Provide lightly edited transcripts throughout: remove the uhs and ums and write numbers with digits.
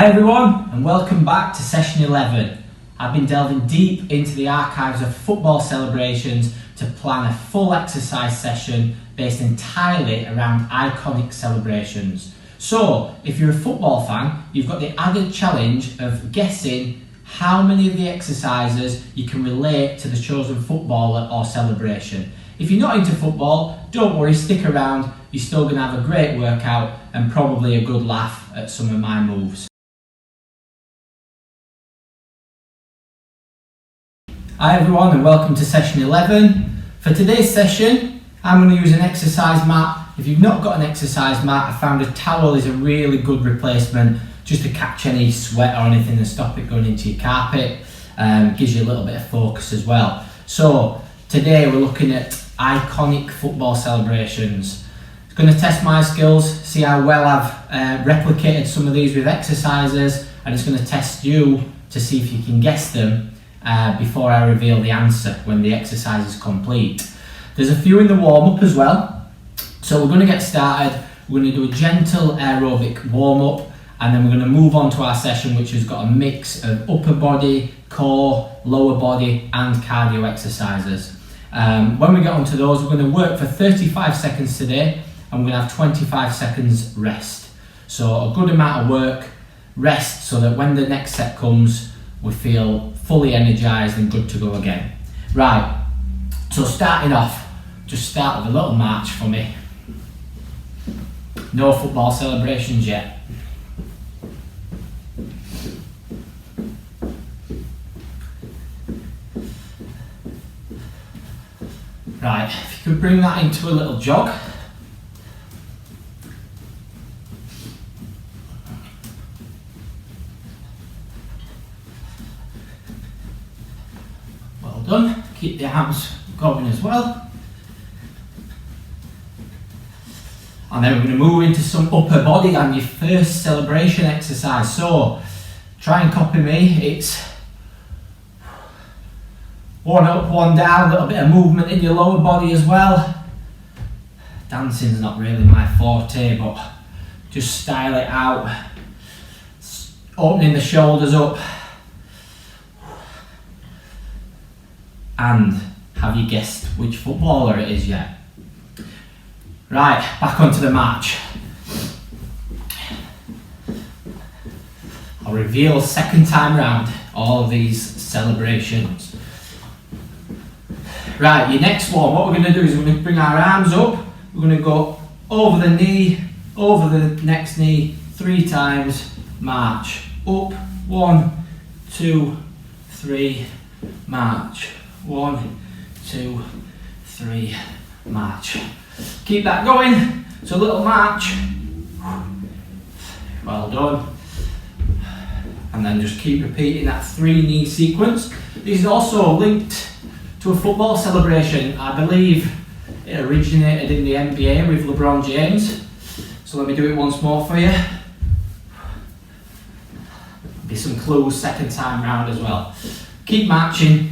Hi everyone, and welcome back to session 11. I've been delving deep into the archives of football celebrations to plan a full exercise session based entirely around iconic celebrations. So, if you're a football fan, you've got the added challenge of guessing how many of the exercises you can relate to the chosen footballer or celebration. If you're not into football, don't worry, stick around. You're still going to have a great workout and probably a good laugh at some of my moves. Hi everyone, and welcome to session 11. For today's session, I'm going to use an exercise mat. If you've not got an exercise mat, I found a towel is a really good replacement just to catch any sweat or anything and stop it going into your carpet. Gives you a little bit of focus as well. So today we're looking at iconic football celebrations. It's going to test my skills, see how well I've replicated some of these with exercises, and it's going to test you to see if you can guess them before I reveal the answer when the exercise is complete. There's a few in the warm-up as well. So we're going to get started. We're going to do a gentle aerobic warm-up, and then we're going to move on to our session, which has got a mix of upper body, core, lower body and cardio exercises. When we get onto those, we're going to work for 35 seconds today, and we're going to have 25 seconds rest. So a good amount of work, rest, so that when the next set comes, we feel fully energized and good to go again. Right, so starting off, just start with a little march for me. No football celebrations yet. Right, if you could bring that into a little jog. Well done. Keep the arms going as well. And then we're going to move into some upper body and your first celebration exercise. So try and copy me. It's one up, one down, a little bit of movement in your lower body as well. Dancing's not really my forte, but just style it out. Opening the shoulders up. And have you guessed which footballer it is yet? Right, back onto the march. I'll reveal second time round all of these celebrations. Right, your next one, what we're going to do is we're going to bring our arms up. We're going to go over the knee, over the next knee, 3 times, march. Up, 1, 2, 3, march. 1, 2, 3, march. Keep that going. So a little march. Well done. And then just keep repeating that 3 knee sequence. This is also linked to a football celebration. I believe it originated in the NBA with LeBron James. So let me do it once more for you. Be some clues second time round as well. Keep marching.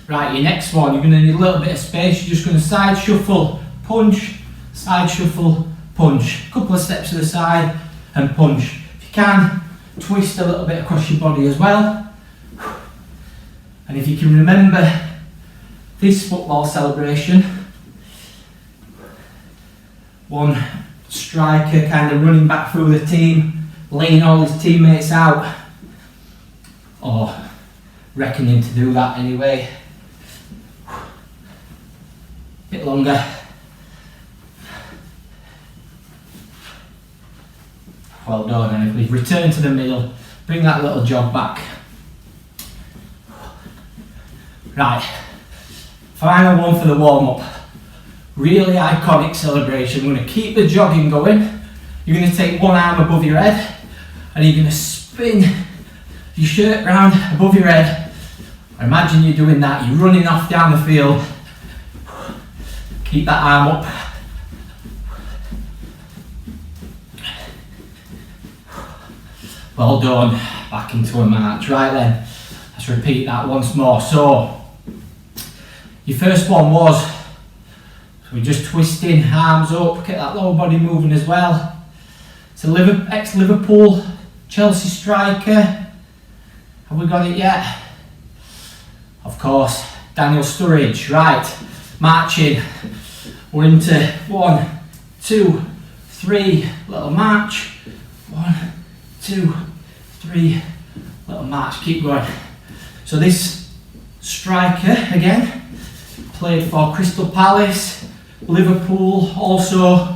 Right, your next one, you're going to need a little bit of space. You're just going to side shuffle, punch, side shuffle, punch. Couple of steps to the side and punch. If you can, twist a little bit across your body as well. And if you can remember this football celebration, one striker kind of running back through the team, laying all his teammates out, or reckoning to do that anyway. Bit longer. Well done. And if we return to the middle, bring that little jog back. Right, final one for the warm-up. Really iconic celebration. We're going to keep the jogging going. You're going to take one arm above your head and you're going to spin your shirt round above your head. Imagine you're doing that, you're running off down the field. Keep that arm up. Well done. Back into a march. Right then, let's repeat that once more. So, your first one was, so we're just twisting, arms up, get that lower body moving as well. It's a ex-Liverpool Chelsea striker. Have we got it yet? Of course, Daniel Sturridge. Right, marching. We're into 1, 2, 3, little march. 1, 2, 3, little march. Keep going. So this striker again played for Crystal Palace, Liverpool, also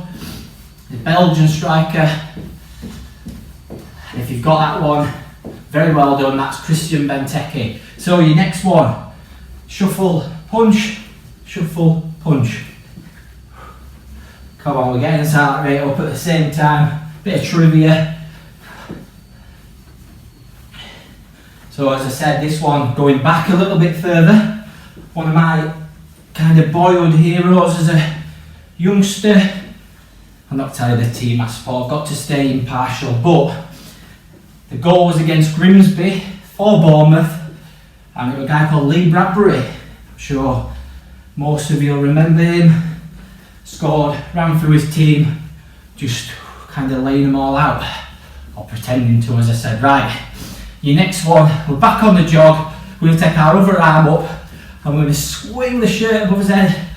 the Belgian striker. And if you've got that one, very well done. That's Christian Benteke. So your next one, shuffle, punch, shuffle, punch. Come on, we're getting this heart rate up at the same time. Bit of trivia. So as I said, this one going back a little bit further. One of my kind of boyhood heroes as a youngster. I'm not telling the team I support, I've got to stay impartial, but the goal was against Grimsby for Bournemouth, and it was a guy called Lee Bradbury. I'm sure most of you will remember him. Scored, ran through his team, just kind of laying them all out, or pretending to, as I said. Right, your next one, we're back on the jog. We're going to take our other arm up and we're going to swing the shirt above his head.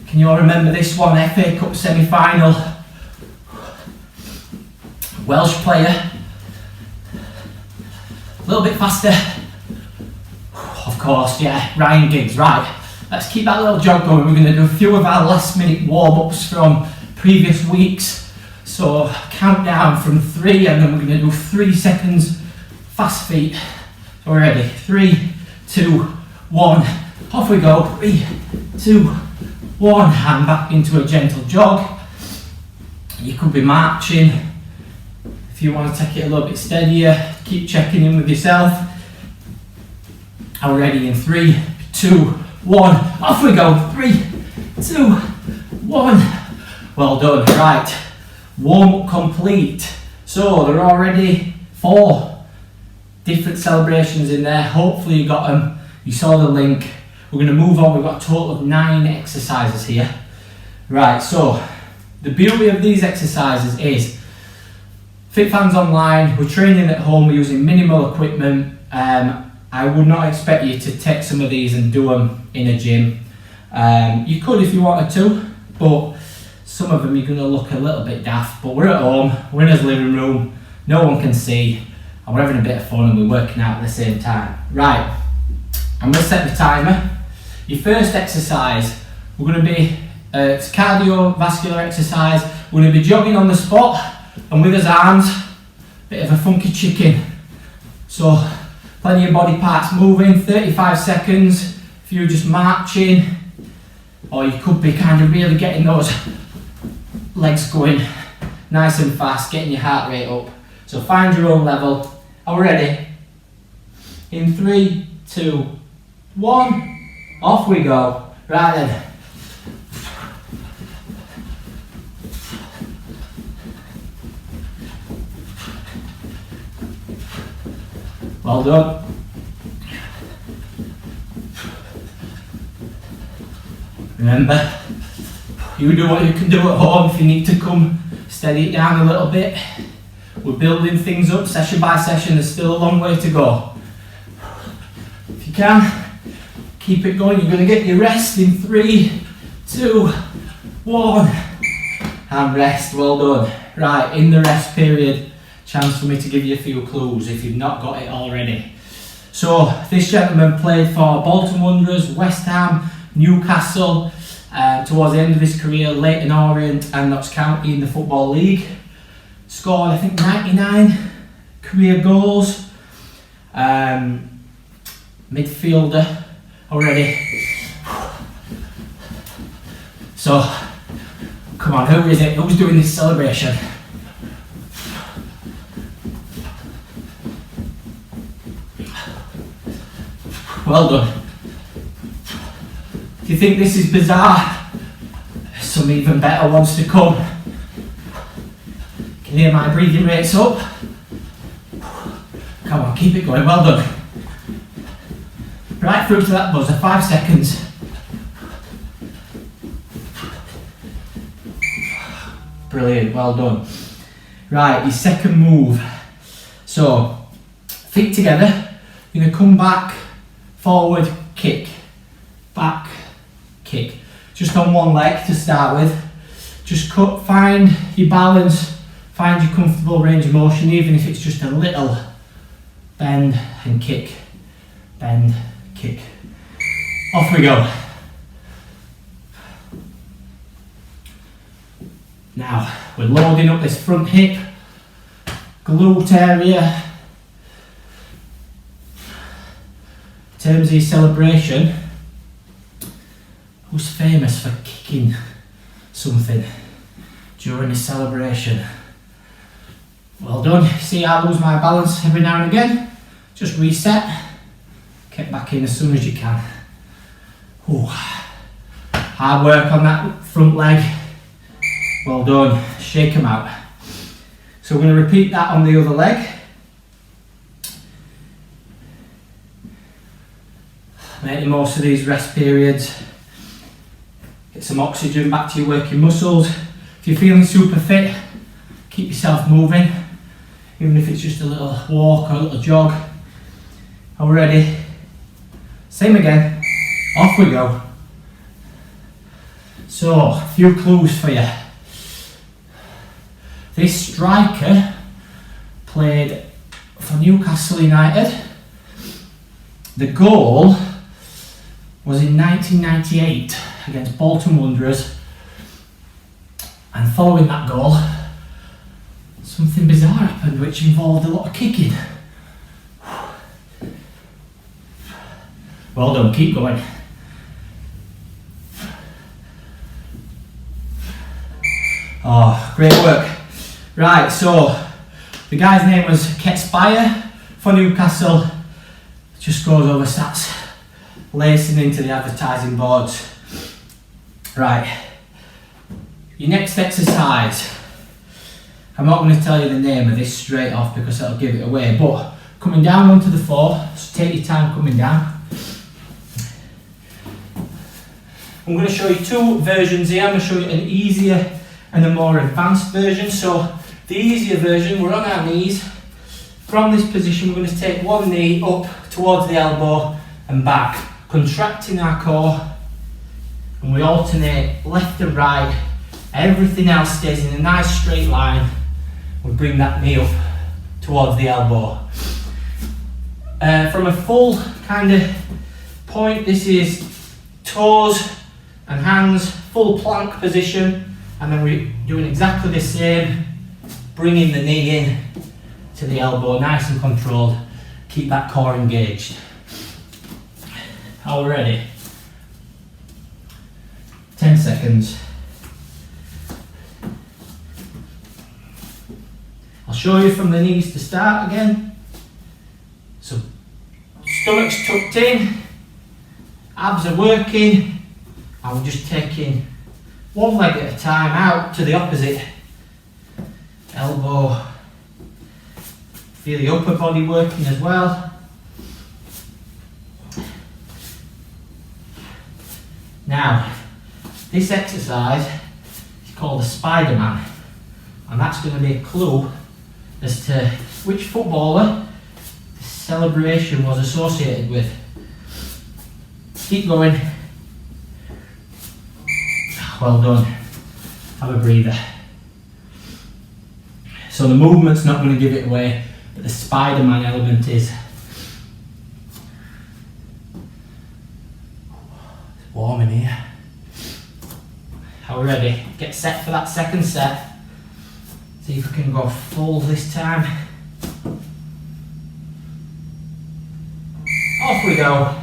Can you all remember this one? FA Cup semi-final. Welsh player. A little bit faster. Of course, yeah, Ryan Giggs. Right, let's keep that little jog going. We're going to do a few of our last minute warm-ups from previous weeks. So count down from 3 and then we're going to do 3 seconds fast feet. So we're ready. 3, 2, 1. Off we go. 3, 2, 1. And back into a gentle jog. You could be marching. If you want to take it a little bit steadier, keep checking in with yourself. Are we ready in 3, 2, 1. Off we go. 3, 2, 1. Well done. Right. Warm up complete. So there are already 4 different celebrations in there. Hopefully you got them. You saw the link. We're going to move on. We've got a total of 9 exercises here. Right, so the beauty of these exercises is FitFans Online, we're training at home, we're using minimal equipment. I would not expect you to take some of these and do them in a gym. You could if you wanted to, but some of them you're going to look a little bit daft. But we're at home, we're in his living room, no one can see, and we're having a bit of fun and we're working out at the same time. Right, I'm going to set the timer. Your first exercise, we're going to be, it's cardiovascular exercise. We're going to be jogging on the spot and with his arms, bit of a funky chicken. So plenty of body parts moving, 35 seconds. If you're just marching, or you could be kind of really getting those legs going nice and fast, getting your heart rate up. So find your own level. Are we ready? In 3, 2, 1, off we go. Right then. Well done. Remember, you do what you can do at home. If you need to come steady it down a little bit. We're building things up session by session. There's still a long way to go. If you can, keep it going. You're going to get your rest in 3, 2, 1. And rest. Well done. Right, in the rest period, chance for me to give you a few clues if you've not got it already. So this gentleman played for Bolton Wanderers, West Ham, Newcastle, towards the end of his career, Leyton Orient and Notts County in the Football League. Scored, I think, 99 career goals. Midfielder already. So, come on, who is it? Who's doing this celebration? Well done. If you think this is bizarre, there's some even better ones to come. Can you hear my breathing rates up? Come on, keep it going. Well done. Right through to that buzzer, 5 seconds. Brilliant, well done. Right, your second move. So, feet together, you're going to come back, forward, kick, back, kick. Just on one leg to start with. Just find your balance, find your comfortable range of motion, even if it's just a little bend and kick, bend, kick. Off we go. Now, we're loading up this front hip, glute area. In terms of your celebration, who's famous for kicking something during a celebration? Well done. See, I lose my balance every now and again. Just reset, get back in as soon as you can. Ooh. Hard work on that front leg. Well done. Shake them out. So we're going to repeat that on the other leg. Make the most of these rest periods. Get some oxygen back to your working muscles. If you're feeling super fit, keep yourself moving. Even if it's just a little walk or a little jog. Are we ready? Same again. Off we go. So, a few clues for you. This striker played for Newcastle United. The goal was in 1998 against Bolton Wanderers, and following that goal, something bizarre happened which involved a lot of kicking. Well done, keep going. Oh, great work. Right, so the guy's name was Gascoigne for Newcastle. Just goes over stats, lacing into the advertising boards. Right, your next exercise. I'm not going to tell you the name of this straight off because that'll give it away, but coming down onto the floor, so take your time coming down. I'm going to show you two versions here. I'm going to show you an easier and a more advanced version. So the easier version, we're on our knees. From this position, we're going to take one knee up towards the elbow and back, contracting our core, and we alternate left and right. Everything else stays in a nice straight line. We bring that knee up towards the elbow. From a full kind of point, this is toes and hands, full plank position, and then we're doing exactly the same, bringing the knee in to the elbow, nice and controlled. Keep that core engaged. Are we ready? 10 seconds. I'll show you from the knees to start again. So, stomach's tucked in, abs are working, and we're just taking one leg at a time out to the opposite. Elbow. Feel the upper body working as well. Now, this exercise is called a Spider-Man, and that's going to be a clue as to which footballer the celebration was associated with. Keep going. Well done. Have a breather. So the movement's not going to give it away, but the Spider-Man element is. It's warm in here. Are we ready? Get set for that second set. See if we can go full this time. Off we go.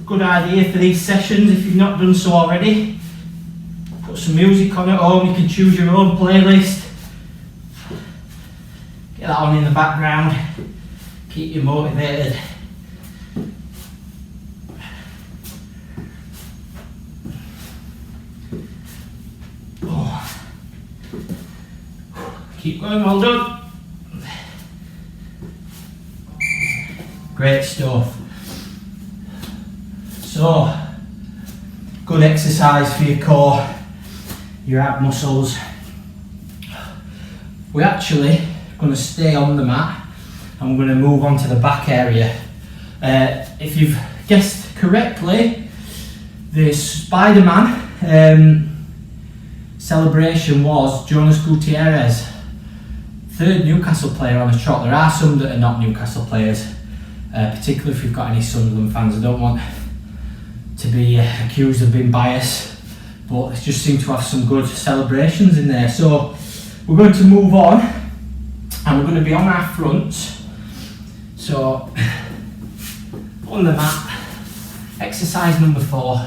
Good idea for these sessions, if you've not done so already. Put some music on at home, you can choose your own playlist. Get that on in the background, keep you motivated. Oh. Keep going, well done. So, good exercise for your core, your ab muscles. We're actually going to stay on the mat and we're going to move on to the back area. If you've guessed correctly, the Spider-Man celebration was Jonas Gutierrez, third Newcastle player on the trot. There are some that are not Newcastle players, particularly if you've got any Sunderland fans. I don't want to be accused of being biased, but it just seemed to have some good celebrations in there. So we're going to move on and we're going to be on our fronts. So on the mat, exercise number 4,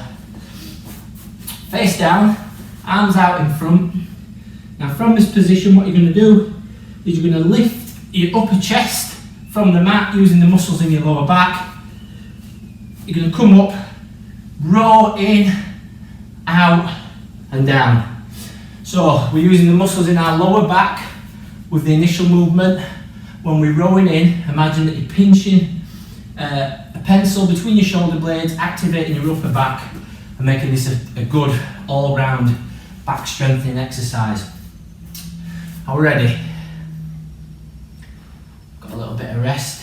face down, arms out in front. Now from this position, what you're going to do is you're going to lift your upper chest from the mat using the muscles in your lower back. You're going to come up, row in, out and down. So we're using the muscles in our lower back with the initial movement. When we're rowing in, imagine that you're pinching a pencil between your shoulder blades, activating your upper back and making this a good all-round back strengthening exercise. Are we ready? Got a little bit of rest.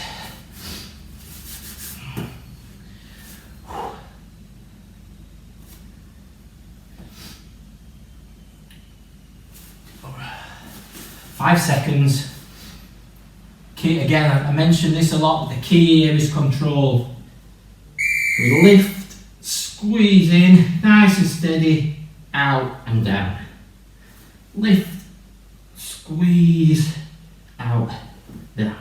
Five seconds. Key, again, I mentioned this a lot, but the key here is control. We lift, squeeze in, nice and steady, out and down. Lift, squeeze, out, down.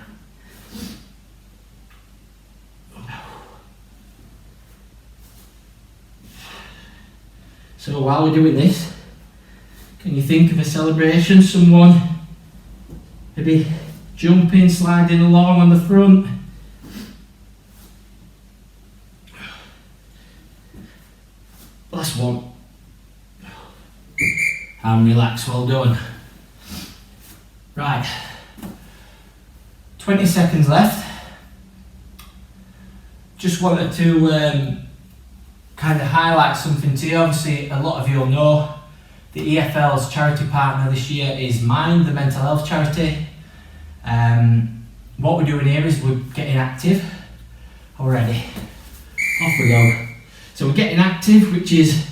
So while we're doing this, can you think of a celebration? Someone maybe jumping, sliding along on the front. Last one. And relax, well done. Right, 20 seconds left. Just wanted to kind of highlight something to you. Obviously, a lot of you will know the EFL's charity partner this year is Mind, the mental health charity. What we're doing here is we're getting active already. Off we go. So we're getting active, which is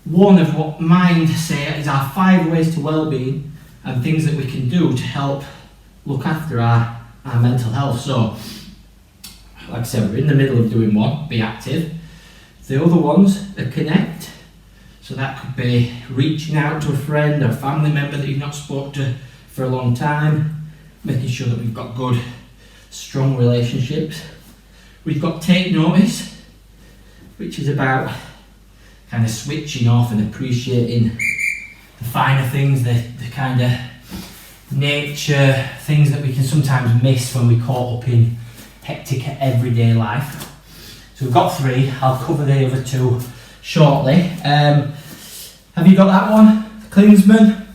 one of what Mind say is our 5 ways to well-being and things that we can do to help look after our mental health. So, like I said, we're in the middle of doing one, be active. The other ones are connect. So that could be reaching out to a friend or family member that you've not spoken to for a long time, making sure that we've got good, strong relationships. We've got take notice, which is about kind of switching off and appreciating the finer things, the kind of nature, things that we can sometimes miss when we're caught up in hectic everyday life. So we've got 3, I'll cover the other 2 shortly. Have you got that one? Klinsmann?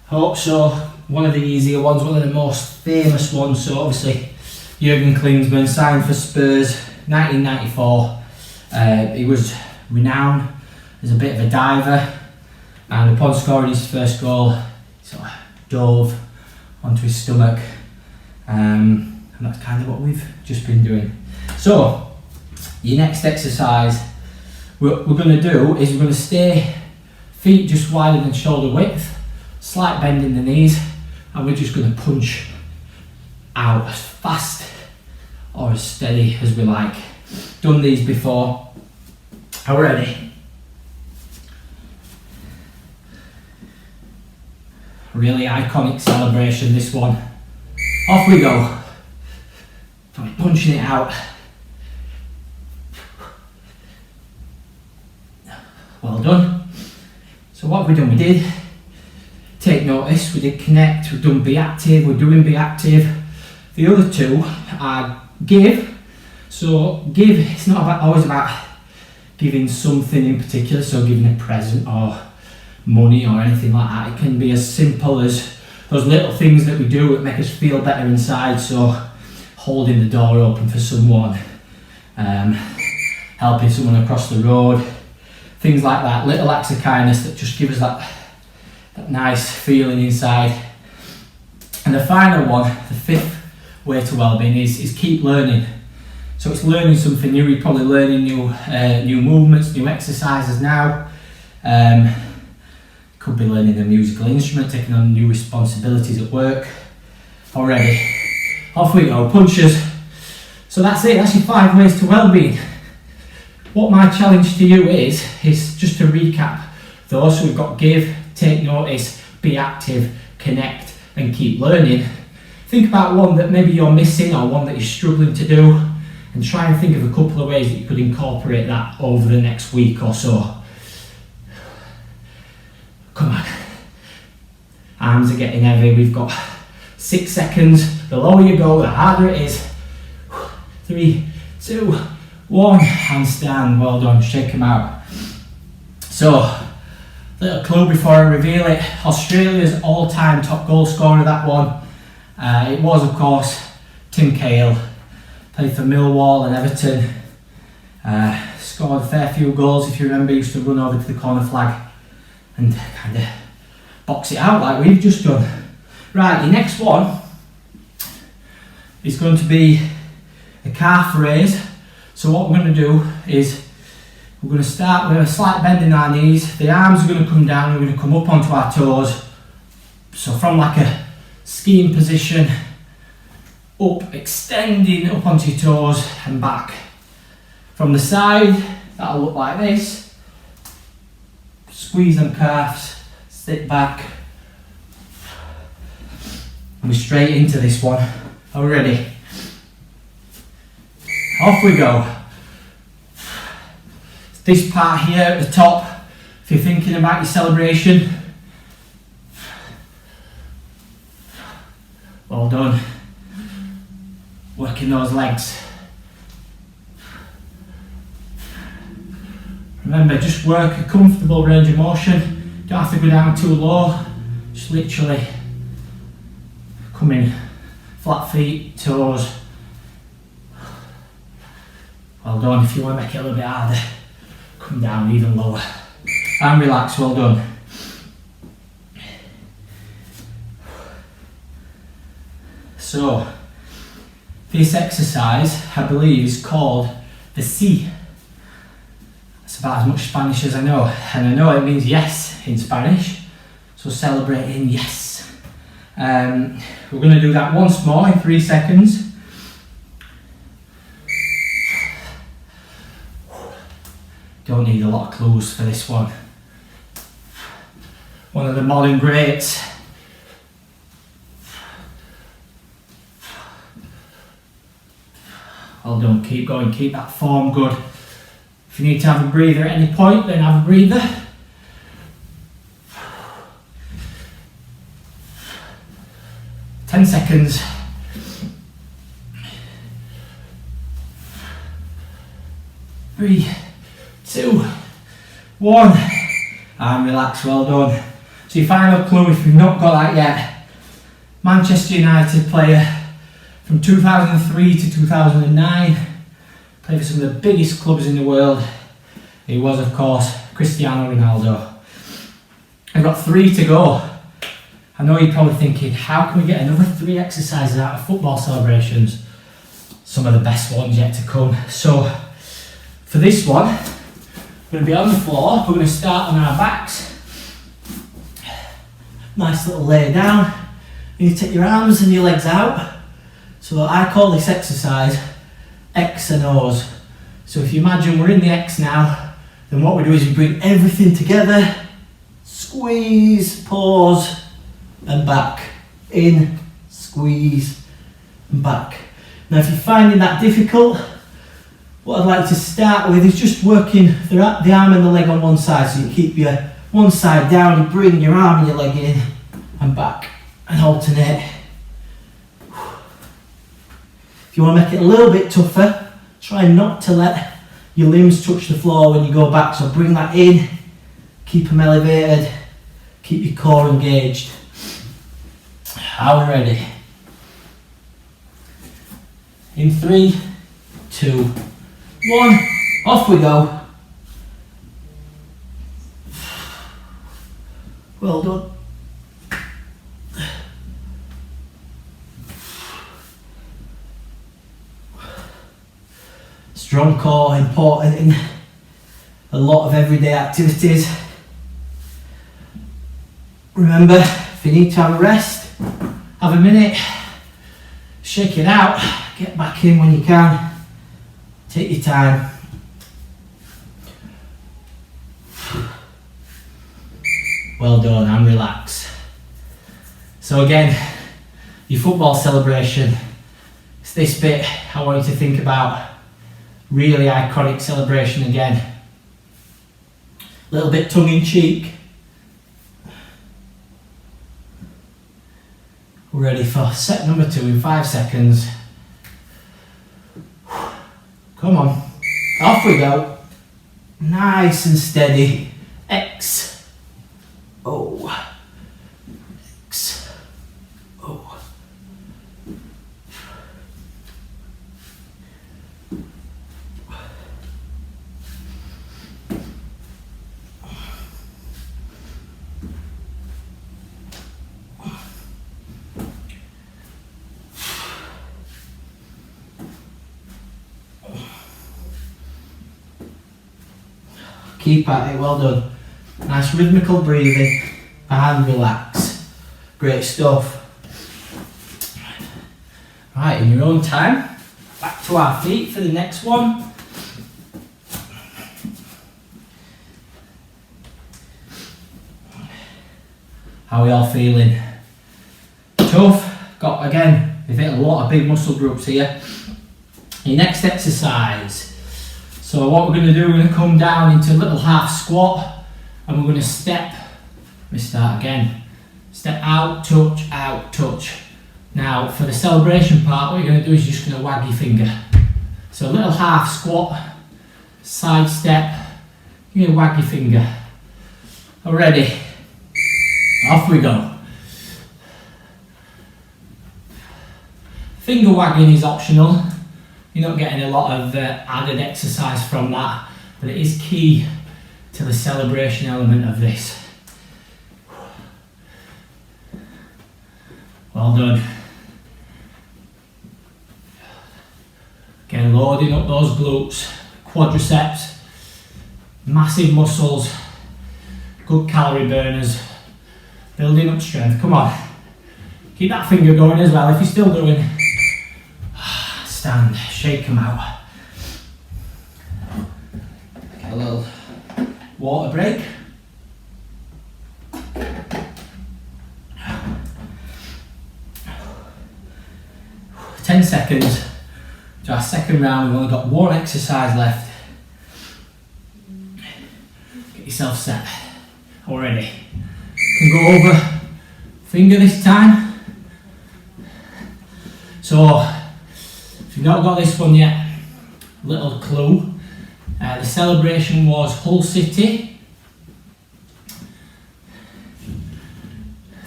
Hope so. One of the easier ones, one of the most famous ones. So obviously Jurgen Klinsmann signed for Spurs 1994. He was renowned as a bit of a diver, and upon scoring his first goal, he sort of dove onto his stomach, and that's kind of what we've just been doing. So your next exercise we're going to do is we're going to stay feet just wider than shoulder width, slight bend in the knees, and we're just going to punch out as fast or as steady as we like. Done these before. Are we ready? Really iconic celebration, this one. Off we go. Punching it out. Well done. So what have we done? We did take notice, we did connect, we've done be active, we're doing be active. The other 2 are give. So give, it's not always about giving something in particular, so giving a present or money or anything like that. It can be as simple as those little things that we do that make us feel better inside. So holding the door open for someone, helping someone across the road, things like that, little acts of kindness that just give us that nice feeling inside. And the final one, the fifth way to well-being is keep learning. So it's learning something new. You're probably learning new movements, new exercises now. Could be learning a musical instrument, taking on new responsibilities at work. Already, off we go, punches. So that's it, that's your 5 ways to well-being. What my challenge to you is just to recap those. So we've got give, take notice, be active, connect, and keep learning. Think about one that maybe you're missing or one that you're struggling to do, and try and think of a couple of ways that you could incorporate that over the next week or so. Come on. Arms are getting heavy. We've got 6 seconds. The lower you go, the harder it is. 3, 2, 1. Handstand. Well done. Shake them out. So, little clue before I reveal it. Australia's all-time top goal scorer, that one. It was, of course, Tim Cahill. Played for Millwall and Everton. Scored a fair few goals, if you remember. Used to run over to the corner flag and kind of box it out like we've just done. Right, the next one is going to be a calf raise. So what we're going to do is we're going to start with a slight bend in our knees. The arms are going to come down, we're going to come up onto our toes. So from like a skiing position, up, extending up onto your toes and back. From the side, that'll look like this. Squeeze them calves, sit back. And we're straight into this one. Are we ready? Off we go. This part here at the top, if you're thinking about your celebration, well done. Working those legs. Remember, just work a comfortable range of motion. Don't have to go down too low. Just literally come in, flat feet, toes. Well done. If you want to make it a little bit harder, come down even lower. And relax, well done. So, this exercise, I believe, is called the C. That's about as much Spanish as I know. And I know it means yes in Spanish. So celebrating yes. We're going to do that once more in 3 seconds. Don't need a lot of clues for this one. One of the modern greats. Well done, keep going, keep that form good. If you need to have a breather at any point, then have a breather. Ten seconds. 3, 2, 1. And relax, well done. So your final clue, if you've not got that yet, Manchester United player from 2003 to 2009, played for some of the biggest clubs in the world. He was, of course, Cristiano Ronaldo. I've got 3 to go. I know you're probably thinking, how can we get another 3 exercises out of football celebrations? Some of the best ones yet to come. So, for this one, we're going to be on the floor. We're going to start on our backs. Nice little lay down. You take your arms and your legs out. So I call this exercise X and O's. So if you imagine we're in the X now, then what we do is we bring everything together, squeeze, pause, and back. In, squeeze, and back. Now if you're finding that difficult, what I'd like to start with is just working the arm and the leg on one side. So you keep your one side down, you bring your arm and your leg in, and back, and alternate. If you want to make it a little bit tougher, try not to let your limbs touch the floor when you go back. So bring that in, keep them elevated, keep your core engaged. Are we ready? In 3, 2, 1. Off we go. Well done. Strong core, important in a lot of everyday activities. Remember, if you need to have a rest, have a minute, shake it out, get back in when you can, take your time. Well done, and relax. So again, your football celebration, it's this bit I want you to think about. Really iconic celebration again. A little bit tongue in cheek. We're ready for set number 2 in 5 seconds. Come on, off we go. Nice and steady. X, O, X, O. Keep at it, well done. Nice rhythmical breathing and relax. Great stuff. Right, in your own time, back to our feet for the next one. How are we all feeling? Tough. Got, again, we've hit a lot of big muscle groups here. Your next exercise. So what we're going to do, we're going to come down into a little half squat and we're going to step. Let me start again. Step out, touch. Now for the celebration part, what you're going to do is you're just going to wag your finger. So a little half squat, side step, you're going to wag your finger. Already, off we go. Finger wagging is optional. You're not getting a lot of added exercise from that, but it is key to the celebration element of this. Well done. Again, loading up those glutes, quadriceps, massive muscles, good calorie burners, building up strength. Come on, keep that finger going as well if you're still doing. Stand, shake them out. Get a little water break. Ten seconds to our second round. We've only got one exercise left. Get yourself set. Already. Can go over finger this time. So, if you've not got this one yet, little clue. The celebration was Hull City.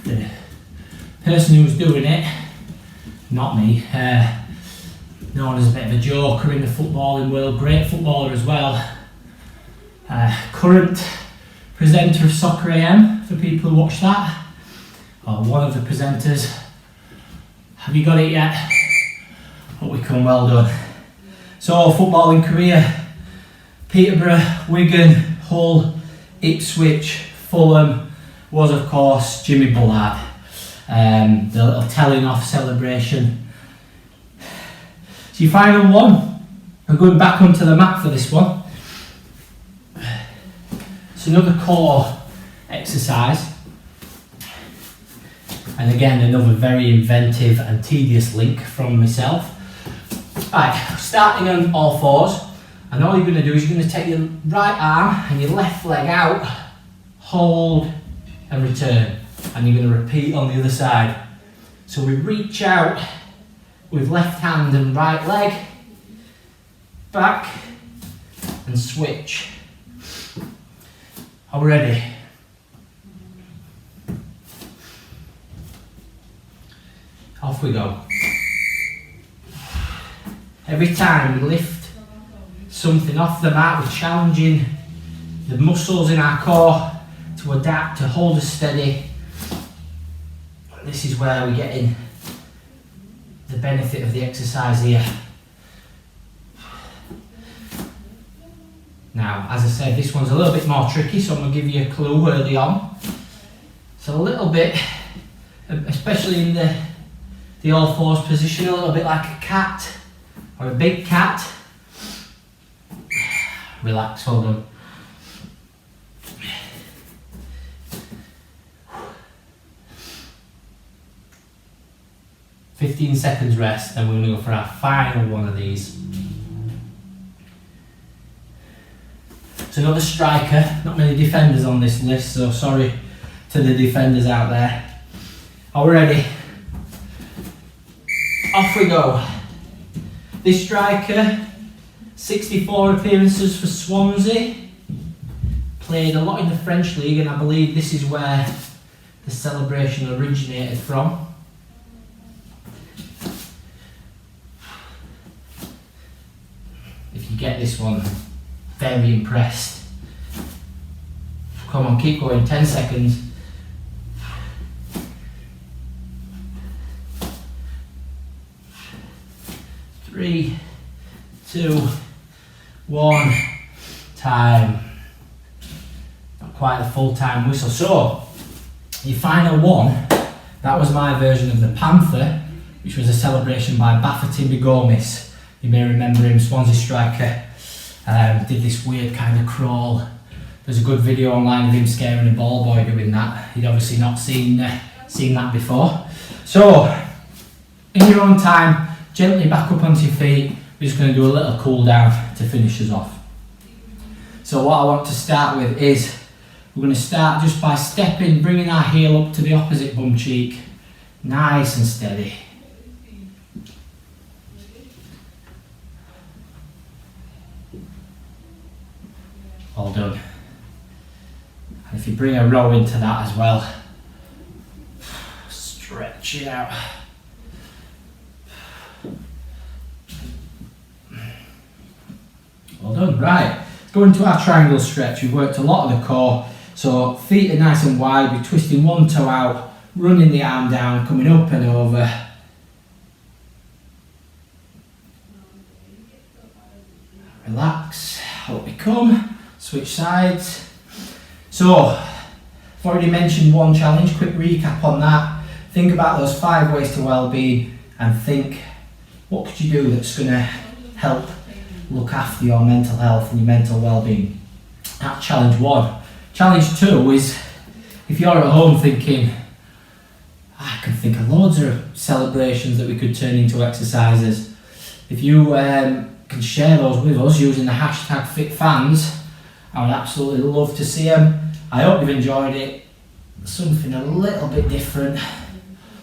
The person who was doing it, not me, known as a bit of a joker in the footballing world, great footballer as well. Current presenter of Soccer AM, for people who watch that, or one of the presenters. Have you got it yet? But we come, well done. So, footballing career, Peterborough, Wigan, Hull, Ipswich, Fulham, was of course Jimmy Bullard. The little telling off celebration. So your final one, I'm going back onto the mat for this one. It's another core exercise. And again, another very inventive and tedious link from myself. Right, starting on all fours, and all you're going to do is you're going to take your right arm and your left leg out, hold and return, and you're going to repeat on the other side. So we reach out with left hand and right leg, back and switch. Are we ready? Off we go. Every time we lift, something off the mat. We're challenging the muscles in our core to adapt, to hold us steady. This is where we're getting the benefit of the exercise here. Now, as I said, this one's a little bit more tricky, so I'm going to give you a clue early on. So a little bit, especially in the all fours position, a little bit like a cat or a big cat. Relax, hold on. "15 seconds rest, and we're going to go for our final one of these. It's another striker, not many defenders on this list, so sorry to the defenders out there. Are we ready? Off we go. This striker, 64 appearances for Swansea, played a lot in the French league, and I believe this is where the celebration originated from. If you get this one, very impressed. Come on, keep going, 10 seconds. Three, two, one, time. Not quite the full-time whistle. So, your final one, that was my version of the Panther, which was a celebration by Bafétimbi Gomis. You may remember him, Swansea striker. Did this weird kind of crawl. There's a good video online of him scaring a ball boy doing that. He'd obviously not seen that before. So, in your own time, gently back up onto your feet. We're just going to do a little cool down to finish us off. So what I want to start with is, we're going to start just by stepping, bringing our heel up to the opposite bum cheek. Nice and steady. All done. And if you bring a row into that as well, stretch it out. Well done. Right, go into our triangle stretch. We've worked a lot of the core, so feet are nice and wide. We're twisting one toe out, running the arm down, coming up and over. Relax, up we come, switch sides. So, I've already mentioned one challenge, quick recap on that. Think about those 5 ways to well-being and think, what could you do that's going to help look after your mental health and your mental well-being? That's challenge 1. Challenge 2 is, if you're at home thinking, I can think of loads of celebrations that we could turn into exercises. If you can share those with us using the hashtag #FitFans, I would absolutely love to see them. I hope you've enjoyed it. Something a little bit different.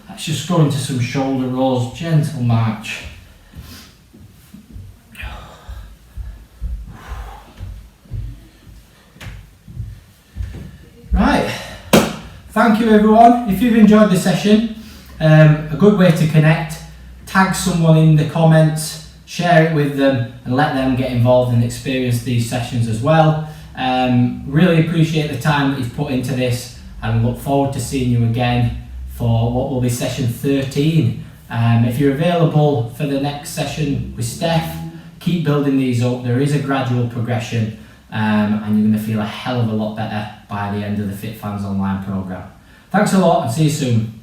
Let's just go into some shoulder rolls, gentle march. Right, thank you everyone. If you've enjoyed the session, a good way to connect, tag someone in the comments, share it with them and let them get involved and experience these sessions as well. Really appreciate the time that you've put into this and look forward to seeing you again for what will be session 13. If you're available for the next session with Steph, keep building these up. There is a gradual progression and you're going to feel a hell of a lot better by the end of the FitFans online program. Thanks a lot and see you soon.